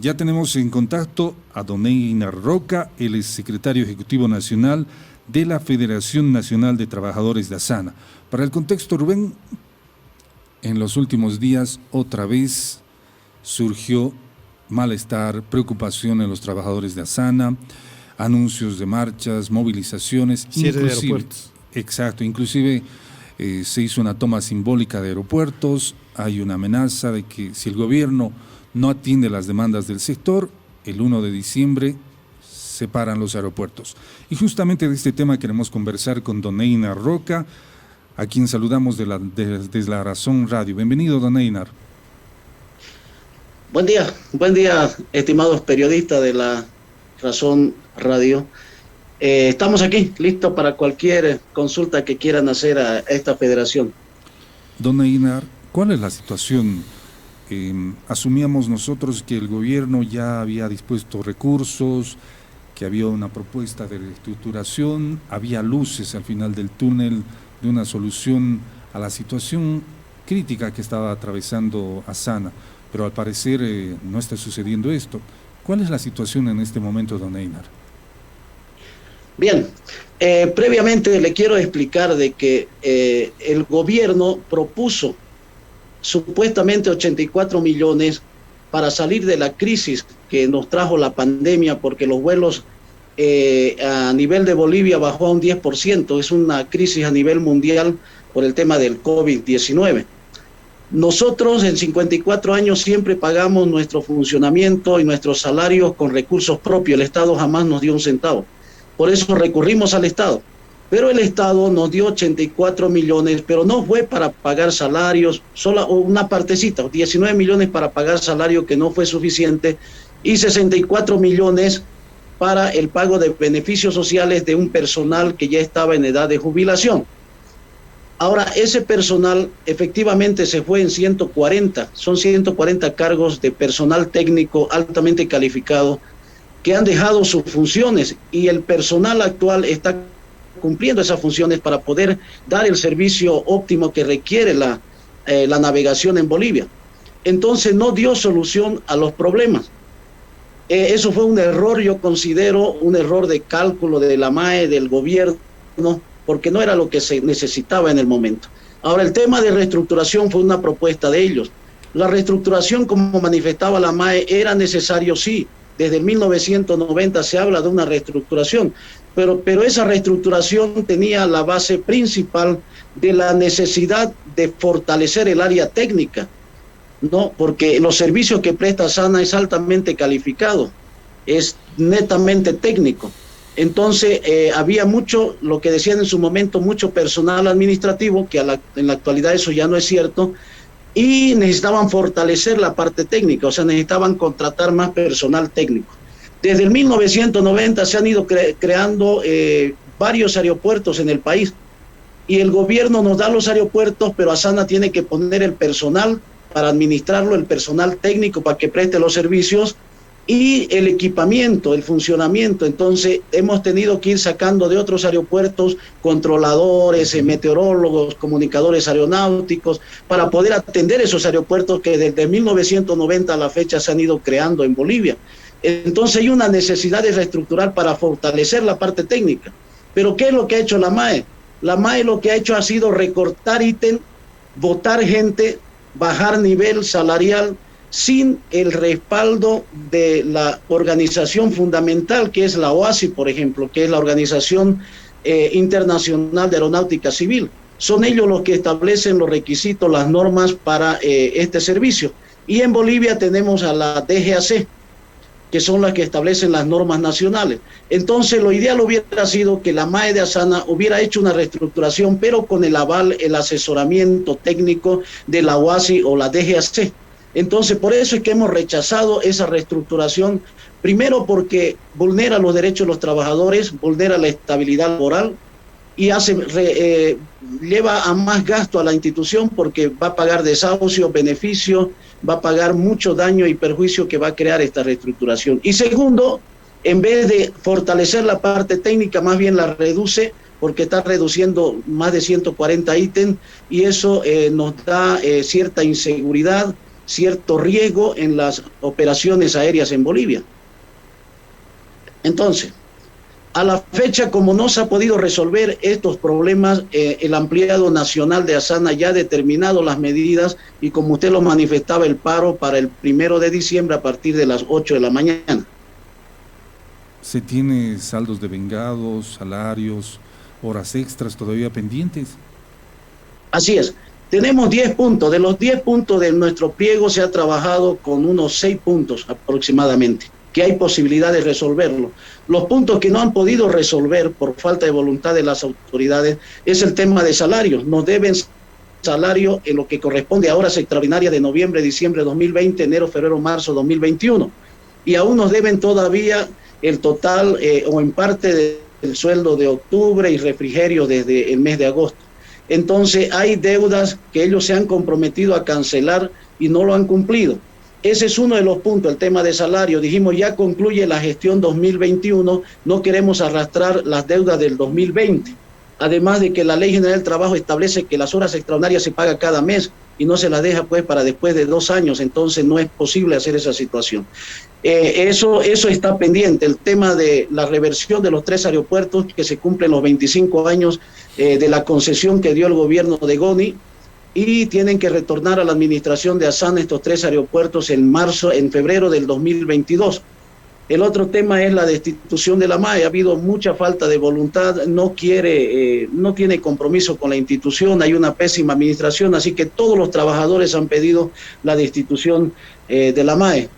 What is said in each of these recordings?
Ya tenemos en contacto a don Einar Roca, él es secretario ejecutivo nacional de la Federación Nacional de Trabajadores de Asana. Para el contexto, Rubén, en los últimos días otra vez surgió malestar, preocupación en los trabajadores de Asana, anuncios de marchas, movilizaciones, cierre de aeropuertos. Exacto, inclusive se hizo una toma simbólica de aeropuertos. Hay una amenaza de que si el gobierno no atiende las demandas del sector, el 1 de diciembre se paran los aeropuertos. Y justamente de este tema queremos conversar con don Einar Roca, a quien saludamos desde La Razón Radio. Bienvenido, don Einar. Buen día, estimados periodistas de La Razón Radio. Estamos aquí, listos para cualquier consulta que quieran hacer a esta federación. Don Einar, ¿cuál es la situación? Asumíamos nosotros que el gobierno ya había dispuesto recursos, que había una propuesta de reestructuración, había luces al final del túnel de una solución a la situación crítica que estaba atravesando Asana, pero al parecer no está sucediendo esto. ¿Cuál es la situación en este momento, don Einar? Bien, previamente le quiero explicar de que el gobierno propuso supuestamente 84 millones para salir de la crisis que nos trajo la pandemia, porque los vuelos a nivel de Bolivia bajó a un 10%, es una crisis a nivel mundial por el tema del COVID-19. Nosotros en 54 años siempre pagamos nuestro funcionamiento y nuestros salarios con recursos propios, el Estado jamás nos dio un centavo, por eso recurrimos al Estado. Pero el Estado nos dio 84 millones, pero no fue para pagar salarios, solo una partecita, 19 millones para pagar salario que no fue suficiente y 64 millones para el pago de beneficios sociales de un personal que ya estaba en edad de jubilación. Ahora, ese personal efectivamente se fue en 140, son 140 cargos de personal técnico altamente calificado que han dejado sus funciones y el personal actual está cumpliendo esas funciones para poder dar el servicio óptimo que requiere la navegación en Bolivia. Entonces no dio solución a los problemas. Eso fue un error, yo considero un error de cálculo de la MAE, del gobierno, porque no era lo que se necesitaba en el momento. Ahora, el tema de reestructuración fue una propuesta de ellos. La reestructuración, como manifestaba la MAE, era necesario, sí. Desde 1990 se habla de una reestructuración, pero esa reestructuración tenía la base principal de la necesidad de fortalecer el área técnica, ¿no? Porque los servicios que presta Asana es altamente calificado, es netamente técnico. Entonces había mucho, lo que decían en su momento, mucho personal administrativo, que en la actualidad eso ya no es cierto, y necesitaban fortalecer la parte técnica, o sea, necesitaban contratar más personal técnico. Desde el 1990 se han ido creando varios aeropuertos en el país y el gobierno nos da los aeropuertos, pero Asana tiene que poner el personal para administrarlo, el personal técnico para que preste los servicios y el equipamiento, el funcionamiento. Entonces hemos tenido que ir sacando de otros aeropuertos controladores, meteorólogos, comunicadores aeronáuticos para poder atender esos aeropuertos que desde 1990 a la fecha se han ido creando en Bolivia. Entonces hay una necesidad de reestructurar para fortalecer la parte técnica. Pero ¿qué es lo que ha hecho la MAE? La MAE lo que ha hecho ha sido recortar ítem, votar gente, bajar nivel salarial sin el respaldo de la organización fundamental que es la OASI, por ejemplo, que es la Organización Internacional de Aeronáutica Civil. Son ellos los que establecen los requisitos, las normas para este servicio. Y en Bolivia tenemos a la DGAC, que son las que establecen las normas nacionales. Entonces, lo ideal hubiera sido que la MAE de Asana hubiera hecho una reestructuración, pero con el aval, el asesoramiento técnico de la OASI o la DGAC. Entonces, por eso es que hemos rechazado esa reestructuración, primero porque vulnera los derechos de los trabajadores, vulnera la estabilidad laboral y lleva a más gasto a la institución porque va a pagar desahucios, beneficios, va a pagar mucho daño y perjuicio que va a crear esta reestructuración. Y segundo, en vez de fortalecer la parte técnica, más bien la reduce porque está reduciendo más de 140 ítems y eso nos da cierta inseguridad, cierto riesgo en las operaciones aéreas en Bolivia. Entonces, a la fecha, como no se ha podido resolver estos problemas, el ampliado nacional de Asana ya ha determinado las medidas y, como usted lo manifestaba, el paro para el 1 de diciembre a partir de las 8 de la mañana. ¿Se tiene saldos de vengados, salarios, horas extras todavía pendientes? Así es. Tenemos 10 puntos. De los 10 puntos de nuestro pliego se ha trabajado con unos 6 puntos aproximadamente, que hay posibilidad de resolverlo. Los puntos que no han podido resolver por falta de voluntad de las autoridades es el tema de salarios. Nos deben salario en lo que corresponde a horas extraordinarias de noviembre, diciembre de 2020, enero, febrero, marzo 2021. Y aún nos deben todavía el total o en parte del sueldo de octubre y refrigerio desde el mes de agosto. Entonces hay deudas que ellos se han comprometido a cancelar y no lo han cumplido. Ese es uno de los puntos, el tema de salario. Dijimos, ya concluye la gestión 2021, no queremos arrastrar las deudas del 2020. Además de que la Ley General del Trabajo establece que las horas extraordinarias se pagan cada mes y no se las deja pues para después de 2 años, entonces no es posible hacer esa situación. Eso está pendiente, el tema de la reversión de los 3 aeropuertos que se cumplen los 25 años de la concesión que dio el gobierno de Goni, y tienen que retornar a la administración de Asana estos 3 aeropuertos en febrero del 2022. El otro tema es la destitución de la MAE. Ha habido mucha falta de voluntad, no tiene compromiso con la institución, hay una pésima administración, así que todos los trabajadores han pedido la destitución de la MAE.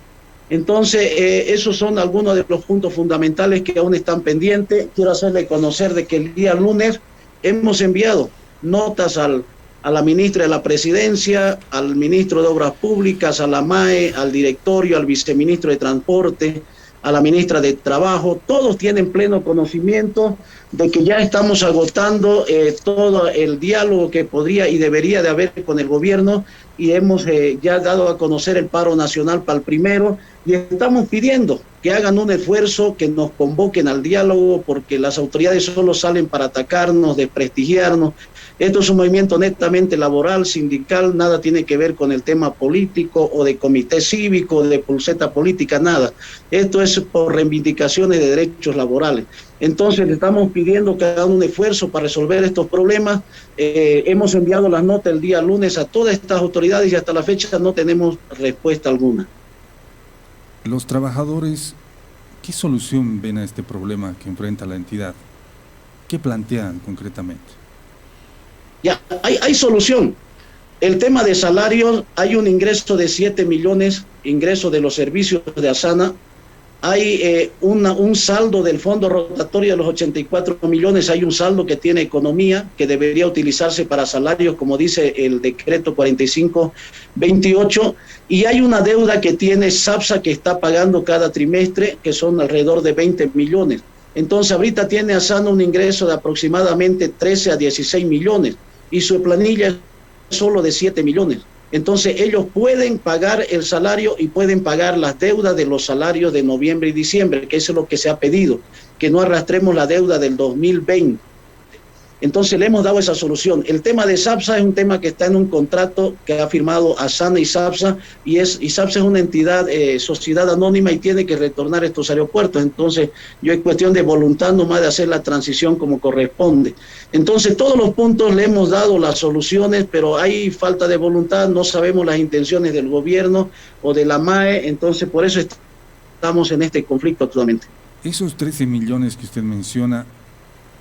Entonces, esos son algunos de los puntos fundamentales que aún están pendientes. Quiero hacerle conocer de que el día lunes hemos enviado notas a la ministra de la Presidencia, al ministro de Obras Públicas, a la MAE, al directorio, al viceministro de Transporte, a la ministra de Trabajo. Todos tienen pleno conocimiento de que ya estamos agotando todo el diálogo que podría y debería de haber con el gobierno, y hemos ya dado a conocer el paro nacional para el 1, y estamos pidiendo que hagan un esfuerzo, que nos convoquen al diálogo, porque las autoridades solo salen para atacarnos, desprestigiarnos. Esto es un movimiento netamente laboral, sindical, nada tiene que ver con el tema político o de comité cívico, de pulseta política, nada. Esto es por reivindicaciones de derechos laborales. Entonces le estamos pidiendo que hagan un esfuerzo para resolver estos problemas. Hemos enviado las notas el día lunes a todas estas autoridades y hasta la fecha no tenemos respuesta alguna. Los trabajadores, ¿qué solución ven a este problema que enfrenta la entidad? ¿Qué plantean concretamente? Ya, hay solución. El tema de salarios, hay un ingreso de 7 millones, ingreso de los servicios de Asana. Hay un saldo del fondo rotatorio de los 84 millones, hay un saldo que tiene economía, que debería utilizarse para salarios, como dice el decreto 4528, y hay una deuda que tiene SAPSA que está pagando cada trimestre, que son alrededor de 20 millones. Entonces ahorita tiene Asana un ingreso de aproximadamente 13 a 16 millones, y su planilla es solo de 7 millones. Entonces ellos pueden pagar el salario y pueden pagar las deudas de los salarios de noviembre y diciembre, que eso es lo que se ha pedido, que no arrastremos la deuda del 2020. Entonces le hemos dado esa solución. El tema de SAPSA es un tema que está en un contrato que ha firmado Asana y SAPSA, y SAPSA es una entidad, sociedad anónima, y tiene que retornar estos aeropuertos. Entonces yo es cuestión de voluntad nomás de hacer la transición como corresponde. Entonces todos los puntos le hemos dado las soluciones, pero hay falta de voluntad, no sabemos las intenciones del gobierno o de la MAE, entonces por eso estamos en este conflicto actualmente. Esos 13 millones que usted menciona,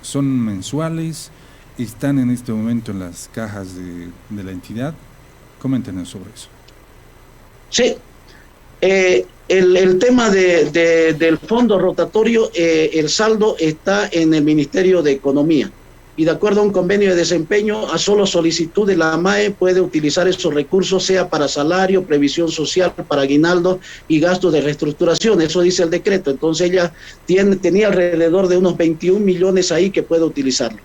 ¿son mensuales? ¿Están en este momento en las cajas de la entidad? Coméntenos sobre eso. Sí, el tema del fondo rotatorio, el saldo está en el Ministerio de Economía, y de acuerdo a un convenio de desempeño, a solo solicitud de la MAE puede utilizar esos recursos, sea para salario, previsión social, para aguinaldo y gastos de reestructuración. Eso dice el decreto. Entonces ella tenía alrededor de unos 21 millones ahí que puede utilizarlo.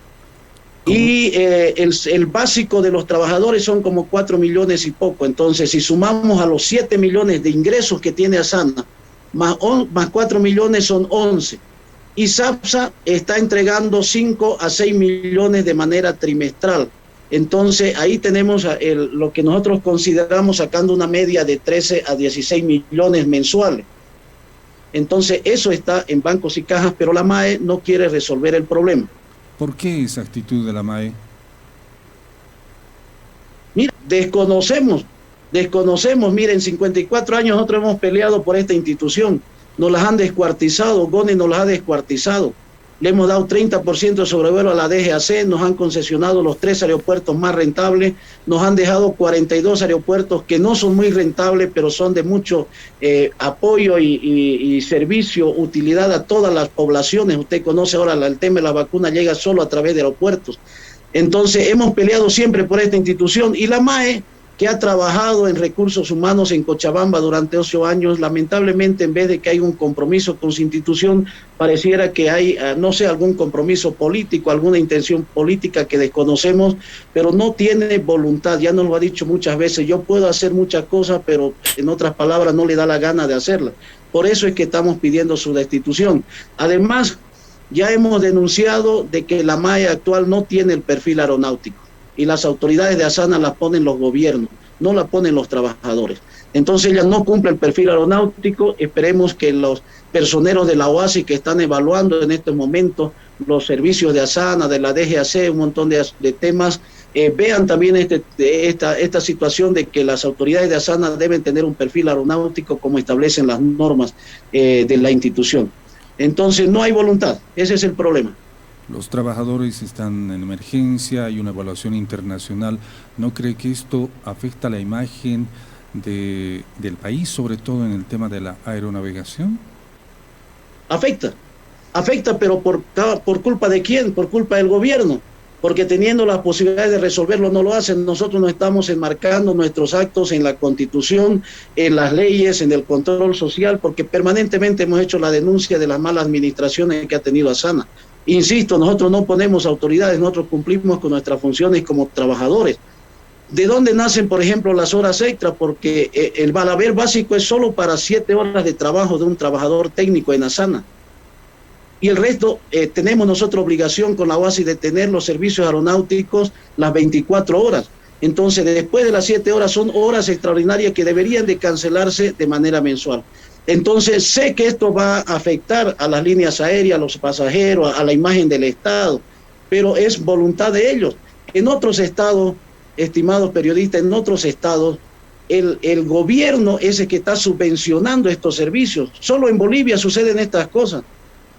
Y el básico de los trabajadores son como 4 millones y poco. Entonces, si sumamos a los 7 millones de ingresos que tiene Asana, más 4 millones son 11. Y SAPSA está entregando 5 a 6 millones de manera trimestral. Entonces ahí tenemos lo que nosotros consideramos sacando una media de 13 a 16 millones mensuales. Entonces eso está en bancos y cajas, pero la MAE no quiere resolver el problema. ¿Por qué esa actitud de la MAE? Mira, desconocemos, miren, 54 años nosotros hemos peleado por esta institución, nos las han descuartizado, GONE nos las ha descuartizado, le hemos dado 30% de sobrevuelo a la DGAC, nos han concesionado los 3 aeropuertos más rentables, nos han dejado 42 aeropuertos que no son muy rentables, pero son de mucho apoyo y servicio, utilidad a todas las poblaciones. Usted conoce ahora el tema de la vacuna, llega solo a través de aeropuertos. Entonces hemos peleado siempre por esta institución, y la MAE, que ha trabajado en recursos humanos en Cochabamba durante 8 años, lamentablemente, en vez de que haya un compromiso con su institución, pareciera que hay, no sé, algún compromiso político, alguna intención política que desconocemos, pero no tiene voluntad. Ya nos lo ha dicho muchas veces: yo puedo hacer muchas cosas, pero en otras palabras no le da la gana de hacerlas. Por eso es que estamos pidiendo su destitución. Además, ya hemos denunciado de que la MAE actual no tiene el perfil aeronáutico, y las autoridades de Asana las ponen los gobiernos, no la ponen los trabajadores. Entonces ella no cumple el perfil aeronáutico. Esperemos que los personeros de la OASI, que están evaluando en este momento los servicios de Asana, de la DGAC, un montón de temas, vean también esta situación de que las autoridades de Asana deben tener un perfil aeronáutico como establecen las normas de la institución. Entonces no hay voluntad, ese es el problema. Los trabajadores están en emergencia, hay una evaluación internacional. ¿No cree que esto afecta la imagen del país, sobre todo en el tema de la aeronavegación? Afecta, pero ¿por culpa de quién? Por culpa del gobierno, porque teniendo las posibilidades de resolverlo no lo hacen. Nosotros no estamos enmarcando nuestros actos en la Constitución, en las leyes, en el control social, porque permanentemente hemos hecho la denuncia de las malas administraciones que ha tenido Asana. Insisto, nosotros no ponemos autoridades, nosotros cumplimos con nuestras funciones como trabajadores. ¿De dónde nacen, por ejemplo, las horas extras? Porque el haber básico es solo para 7 horas de trabajo de un trabajador técnico en Asana. Y el resto, tenemos nosotros obligación con la OASI de tener los servicios aeronáuticos las 24 horas. Entonces, después de las 7 horas son horas extraordinarias que deberían de cancelarse de manera mensual. Entonces, sé que esto va a afectar a las líneas aéreas, a los pasajeros, a la imagen del Estado, pero es voluntad de ellos. En otros estados, estimados periodistas, en otros estados, el gobierno es el que está subvencionando estos servicios. Solo en Bolivia suceden estas cosas.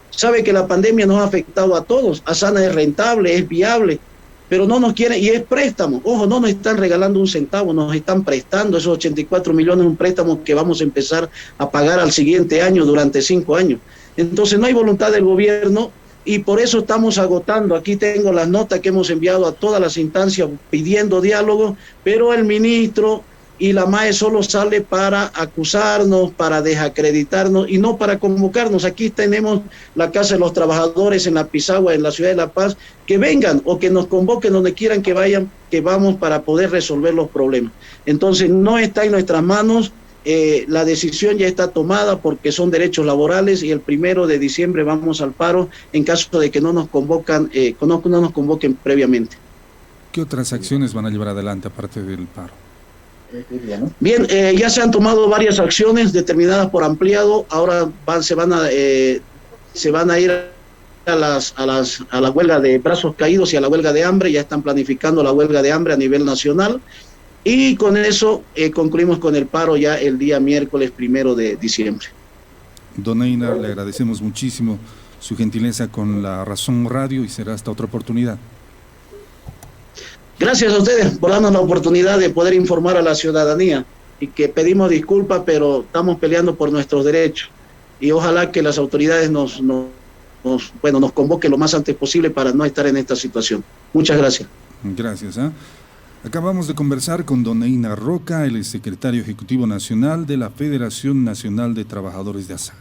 Sabe que la pandemia nos ha afectado a todos. Asana es rentable, es viable, pero no nos quieren, y es préstamo. Ojo, no nos están regalando un centavo, nos están prestando esos 84 millones, un préstamo que vamos a empezar a pagar al siguiente año durante 5 años. Entonces no hay voluntad del gobierno, y por eso estamos agotando. Aquí tengo las notas que hemos enviado a todas las instancias pidiendo diálogo, pero el ministro y la MAE solo sale para acusarnos, para desacreditarnos y no para convocarnos. Aquí tenemos la Casa de los Trabajadores en la Pisagua, en la ciudad de La Paz, que vengan o que nos convoquen donde quieran que vayan, que vamos para poder resolver los problemas. Entonces no está en nuestras manos, la decisión ya está tomada porque son derechos laborales, y el 1 de diciembre vamos al paro en caso de que no nos convoquen previamente. ¿Qué otras acciones van a llevar adelante aparte del paro? Bien, ya se han tomado varias acciones determinadas por ampliado. Ahora se van a ir a la huelga de brazos caídos y a la huelga de hambre. Ya están planificando la huelga de hambre a nivel nacional, y con eso concluimos con el paro ya el día miércoles 1 de diciembre. Don Einar, le agradecemos muchísimo su gentileza con La Razón Radio, y será hasta otra oportunidad. Gracias a ustedes por darnos la oportunidad de poder informar a la ciudadanía, y que pedimos disculpas, pero estamos peleando por nuestros derechos, y ojalá que las autoridades nos convoquen lo más antes posible para no estar en esta situación. Muchas gracias. Gracias. Acabamos de conversar con don Einar Roca, el secretario ejecutivo nacional de la Federación Nacional de Trabajadores de Asana.